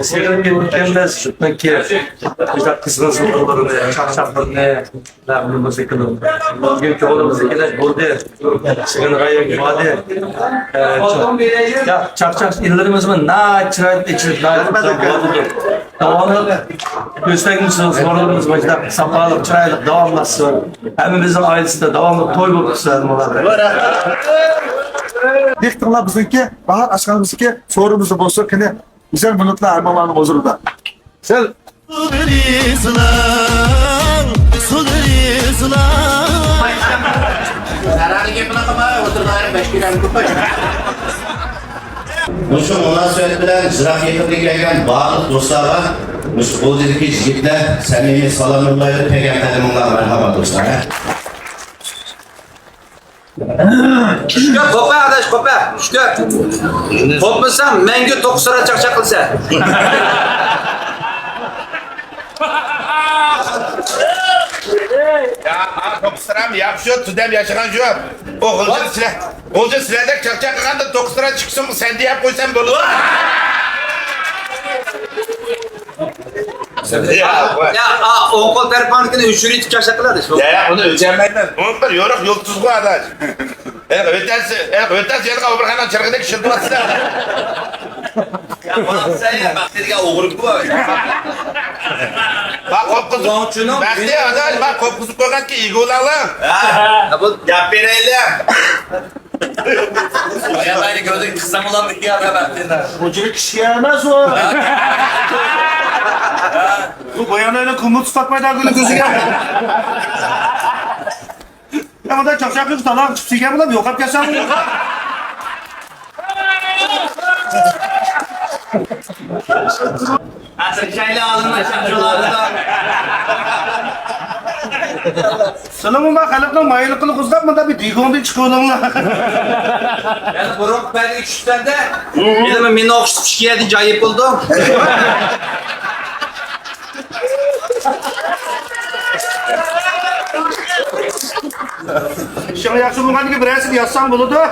Senin gelmez. Peki, güzel kızgın soruları, çarşaflarını, lafımızı kılın. Bugün çoğunumuzu gelen buldu. Senin gayet ifade. Ya çarşaf illerimiz mi? Na çırayıp içirip, na devamlı göstermişsiniz. Sorularımız var. Sapalık, çıraylık, devamlasın. Hemimizin ailesinde devamlı toy bulup istedim onları. Diktirler bizimki, bahar aşkımızki sorumuzu bozsa kine güzel minutlar armağanı bozulur da. Sen Muшу munosabat bilan Jiroq yetib kelgan barliq do'stlarga mush qo'ldagi yigitlar samimiy salom yo'llaydi. Payg'ambarimizga marhamat do'stlar. Şükür kopa arkadaş kopa. Şükür. Kopmasam menge tokusara çakçak kılsa. Ya to'qiztaram yaxshi tudam yashagan shu. O'g'ilcha sizlarda chaqchaq qilganda to'qiztara chiqsin, sen deyap qo'ysam bo'ladi. Ya oğul terpanlıkını üçürü çakçak kıladı. Ya onu ölçemeyiz. Onun bir yoruq yolsuz bu adaş. Ötesi yerine bir kanal çırgıda kişirtmezsin. Ya bana sen ya bakteriye oğuruk bu. Bak kopkuzu. Bakti adaş bak kopkuzu koygan ki iyi olalım. Ha bu Yap verelim. ya beni gördük kızam olan bir yerde bakteriler. Hocalık kişi gelmez o. Bu bayanlarla kumlu tutakmaydan böyle gözü gelmiyor. Ya bu da çakşak kız talak çıpsı gelmiyor. Yok hep yaşam. Asıl şeyle alınma şamşolarda. Selamın bak halıkla mayılıklı kızlar mı da bir digonda çıkıyorlar. Yani burun ben 3 tane de. Bir de ben beni okşup şikayet edince ayıp oldu. Şimdi yakşı bulgan gibi bir resim yazsam bunu da.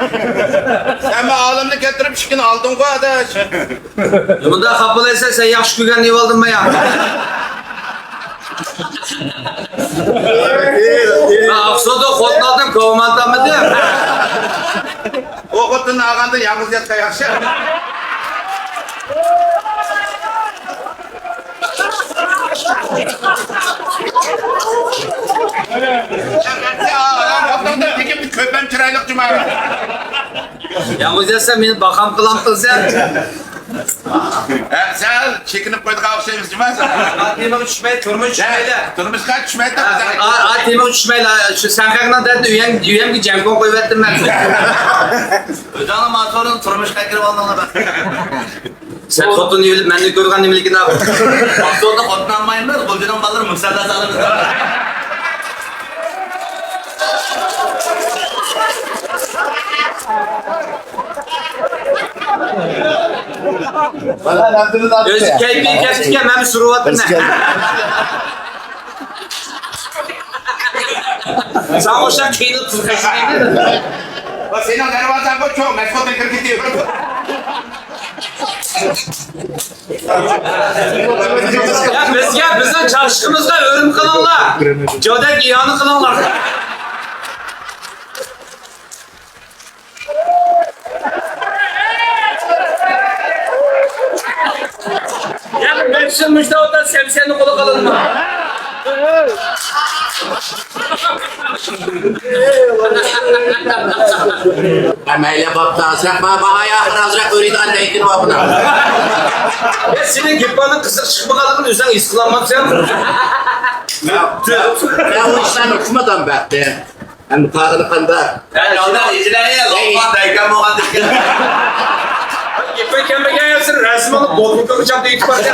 Ama ağlamını getirip şikini aldın bu adaş. Bunda kapılıysa sen yakşı gügen ne oldun mu ya? Aksoda kodun aldım kovmandan mı diyeyim? O kutun ağanda yalnız yatka yakşı. Kaptan da peki bir köpen çıraylık cumara. Yalnız yatsa beni bakam kılam kılsan. Sen çekinip koyduk avşayımız cumara. Atayım uçmayı, turmuş uçmayla. Turumuz kaç cumara da güzel. Atayım uçmayla, şu sankakla derdi üyem ki cemkon koyuvettim ben. Öcanım motorun turmuş kakırıp aldığına bak. Sen kotunu yürüdün, ben de görgen nemilikini abi. Aksorda kotunu almayın mı? Kolcudan balır mıksada salırız. Özü keyfi kesmişken ben bir suruvatım ne? Sen o şan keyini tutuşun değil mi? Bak senin dervazan bu çok meşgul bir gidiyor. Ya bizden çarşımızda ölüm kılanlar. Codek iyanı kılanlar. Ya mevsim müjdeodan semsenin kolu kalın mı? Amelya babta azrak babaya azrak öğret anneykin babına. Ya senin gibbanın kısır çıkma kadının üzerine iskılanmak sen. Ben o işten okumadan baktı. Hem karını kanda. Yani ondan icraya lokman dayıkan muhadır. Gibban kembe gelsin resim alıp bozulduğunu çapta itibar edin.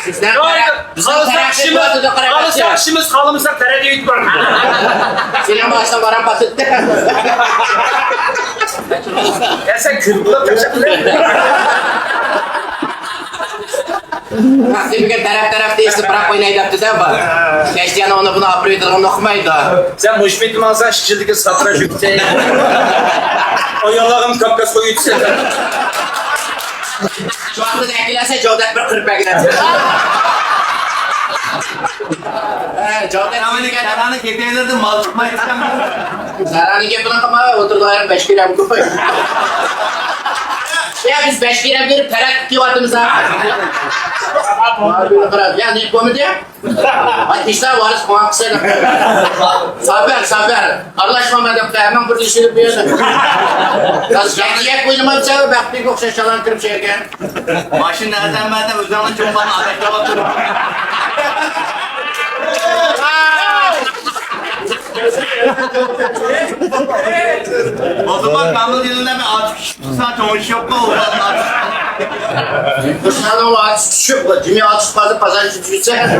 Sizden bizim Alırsak işimiz kalımızsak terediye itibar. senin başına varan batıttı. Ya sen kül bulup kaçak Nasibike taraf değilse bırak oynayı yaptı da bak. Keşke onu bunu apriyordum okumaydı. Sen müşbit mi alsan şişirdeki satıra jübiteyi. O yalağım Kafkas koyu içse. Şu anda dengilerse Cevdet bir kırpaya gidersin. Cevdet Hemen kenarını getirdim mal tutmayı istemem. Zararını yapılan ama oturdu ayağım 5 gram kupayı. Ya biz 5 gram girip terak kivatımız ha. Var bir kırar. Ya ne komedi ya? Hadi işte varız kumak sen. Safer. Arlaşma madem hemen burada işini bir yana. Kız kendiye koyulmam sever. Bak bir koksa şalan kırıp çekerken. Maşın nereden ben de özlemle çok bana ateşle bakıyorum. O zaman memnun dilinden bir açık sen çoğuş yok mu? Kuşlardan o açık şu. Cümle açık fazla pazar için düşse.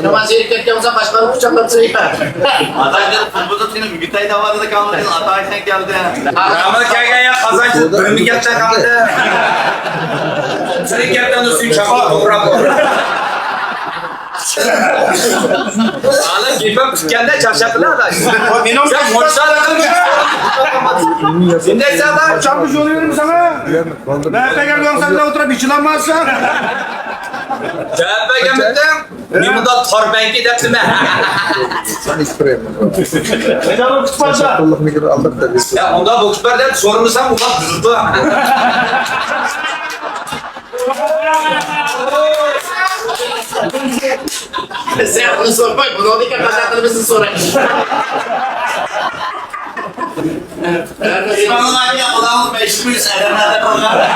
Roman seyirken olsa başkaları kucaklatsa ya. Adayları futbolda senin bir tane davada da kalmadın. Aday sen geldi. Ama gel ya kazancı bölümü gerçekten kaldı. Senin gerçekten de suyu çakma toprağı bu. Ağla giypem tükkende çarşafına aday. Sen morsa adamın Şimdi sen daha Çarpmış oluyorum sana. Nerede geliyorsun sen de oturup içilemezsen. Cevap gelmekten ne bunda torbenki depsime. Neden kutmaca? Ya onda boksberden sorumlusan bu bak zıttı. Sen onu sorma. Bunu o dikkat kazandırmışsın sonra. İsmail'ın ya odamın 500 erenlerde kalacak.